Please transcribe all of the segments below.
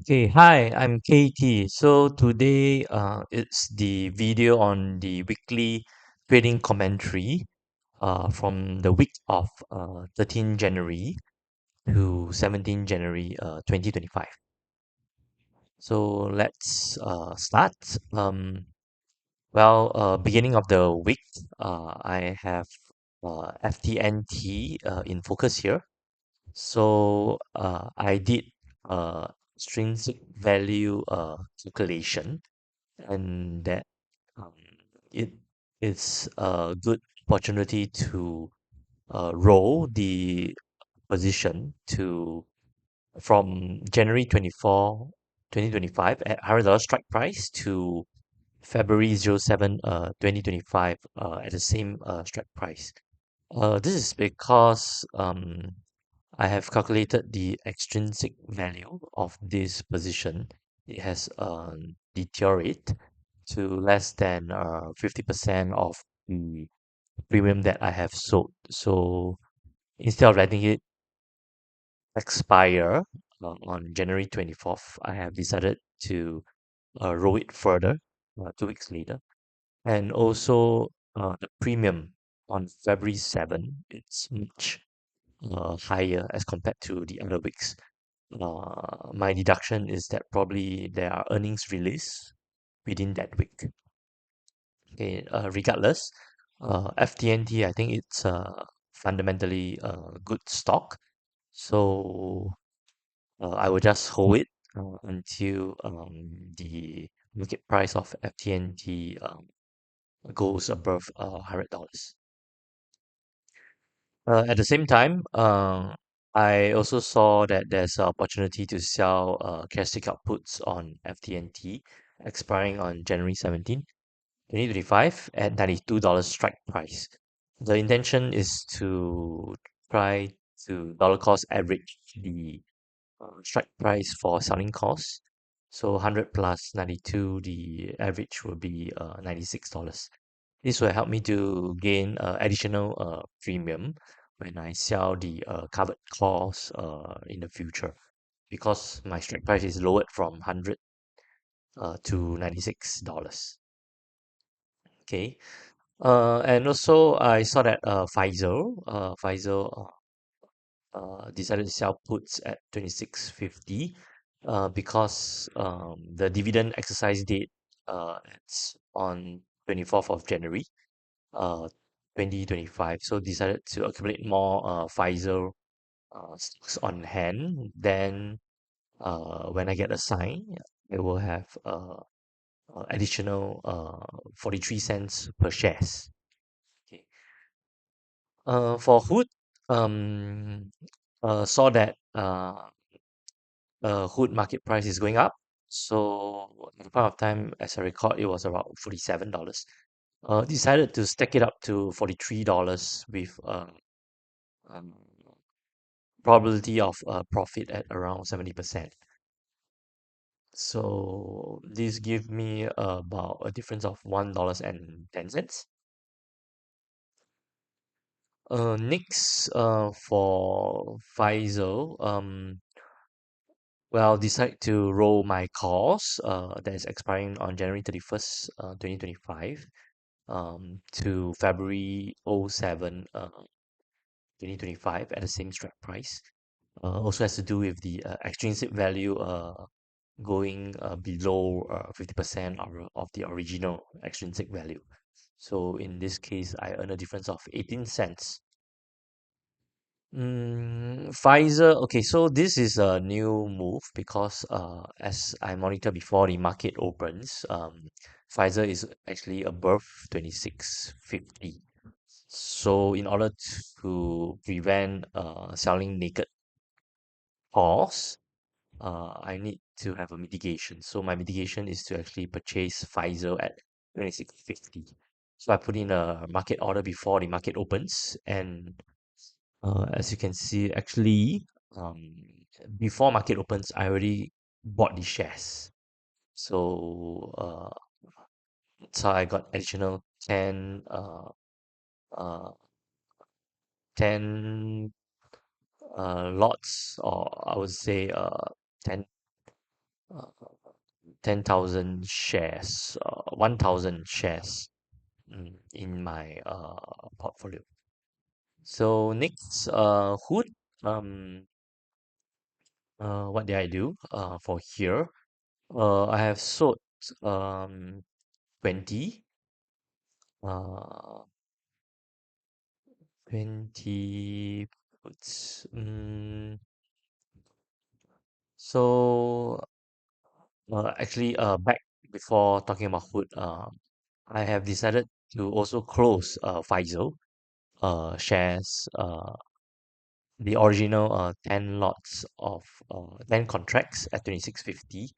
Okay, hi, I'm Katie. So today it's the video on the weekly trading commentary from the week of 13 January to 17 January 2025. So let's start. Beginning of the week, I have FTNT in focus here. So I did extrinsic value calculation, and that um, it is a good opportunity to roll the position to from January 24, 2025 at $100 strike price to February 07, 2025 at the same strike price. This is because I have calculated the extrinsic value of this position. It has deteriorated to less than 50% of the premium that I have sold. So instead of letting it expire on January 24th, I have decided to roll it further 2 weeks later. And also the premium on February 7, it's much higher as compared to the other weeks. My deduction is that probably there are earnings release within that week. Okay, regardless, FTNT, I think it's fundamentally a good stock. So I will just hold it until the market price of FTNT goes above $100. At the same time, I also saw that there's an opportunity to sell cash take-out puts on FTNT expiring on January 17, 2025 at $92 strike price. The intention is to try to dollar cost average the strike price for selling costs. So 100 plus 92, the average will be $96. This will help me to gain additional premium when I sell the covered calls in the future because my strike price is lowered from 100 to $96. Okay. And also I saw that Pfizer decided to sell puts at 26.50 because the dividend exercise date it's on 24th of January uh 2025, so decided to accumulate more Pfizer stocks on hand. Then when I get a sign, I will have additional 43 cents per shares. Okay. For Hood, um saw that Hood market price is going up. So at the point of time, as I record, it was about $47. Decided to stack it up to $43 with um, probability of profit at around 70%. So this give me about a difference of $1.10. Next, for Pfizer, decide to roll my course that is expiring on January 31st, 2025, to February 07, 2025 at the same strike price. Also has to do with the extrinsic value going below 50% of the original extrinsic value. So in this case, I earn a difference of 18 cents. Pfizer, okay, so this is a new move because as I monitor before the market opens, Pfizer is actually above 26.50. So in order to prevent selling naked calls, I need to have a mitigation. So my mitigation is to actually purchase Pfizer at 26.50. So I put in a market order before the market opens, and as you can see, actually, before market opens, I already bought the shares. So so I got additional uh, 10 lots, or I would say 10 10,000 shares, 1,000 shares in my portfolio. So next, Hood. Um, what did I do for here? I have sold um 20 uh 20 puts. So actually, back before talking about Hood, I have decided to also close Pfizer shares, the original 10 lots of 10 contracts at 26.50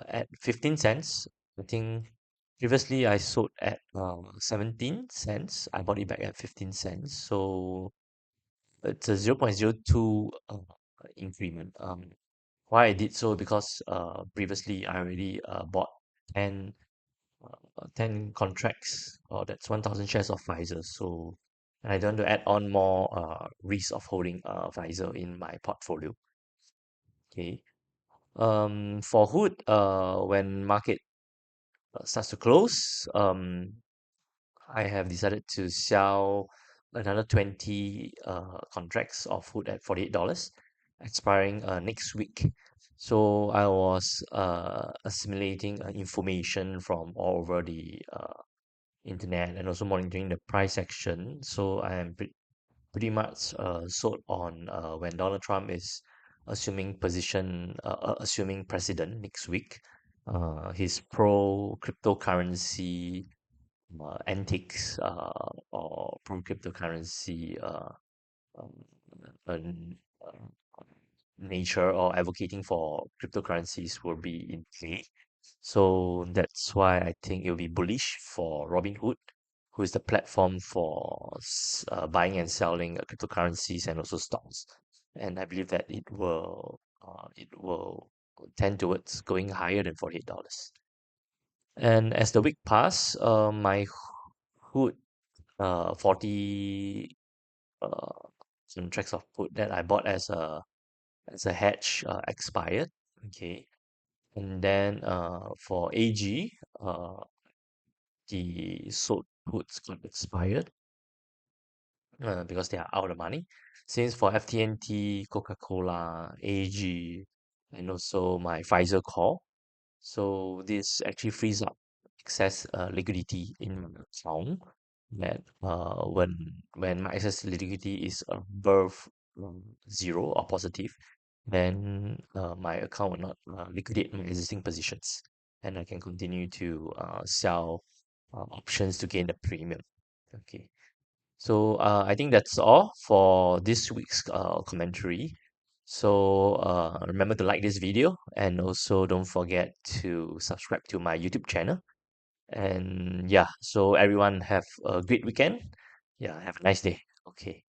at 15 cents. I think previously I sold at 17 cents. I bought it back at 15 cents. So it's a 0.02 increment. Why I did so because previously I already bought 10 10 contracts, or that's 1,000 shares of Pfizer. So I don't want to add on more risk of holding Pfizer in my portfolio. Okay. For Hood, when market starts to close, I have decided to sell another 20 contracts of Hood at $48, expiring next week. So I was assimilating information from all over the internet and also monitoring the price action. So I am pretty much sold on when Donald Trump is assuming president next week. His pro cryptocurrency antics or pro cryptocurrency um, an, nature or advocating for cryptocurrencies will be in play. So that's why I think it will be bullish for Robinhood, who is the platform for buying and selling cryptocurrencies and also stocks. And I believe that it will tend towards going higher than $48. And as the week passed, my Hood 40 uh, contracts of put that I bought as a hedge expired. Okay. And then for AG, the sold puts got expired because they are out of money. Since for FTNT, Coca-Cola, AG, and also my Pfizer call. So this actually frees up excess liquidity in my account. That when my excess liquidity is above zero or positive, then my account will not liquidate my existing positions, and I can continue to sell options to gain the premium. Okay, so I think that's all for this week's commentary. So remember to like this video, and also don't forget to subscribe to my YouTube channel. And yeah, so everyone have a great weekend. Yeah, have a nice day. Okay.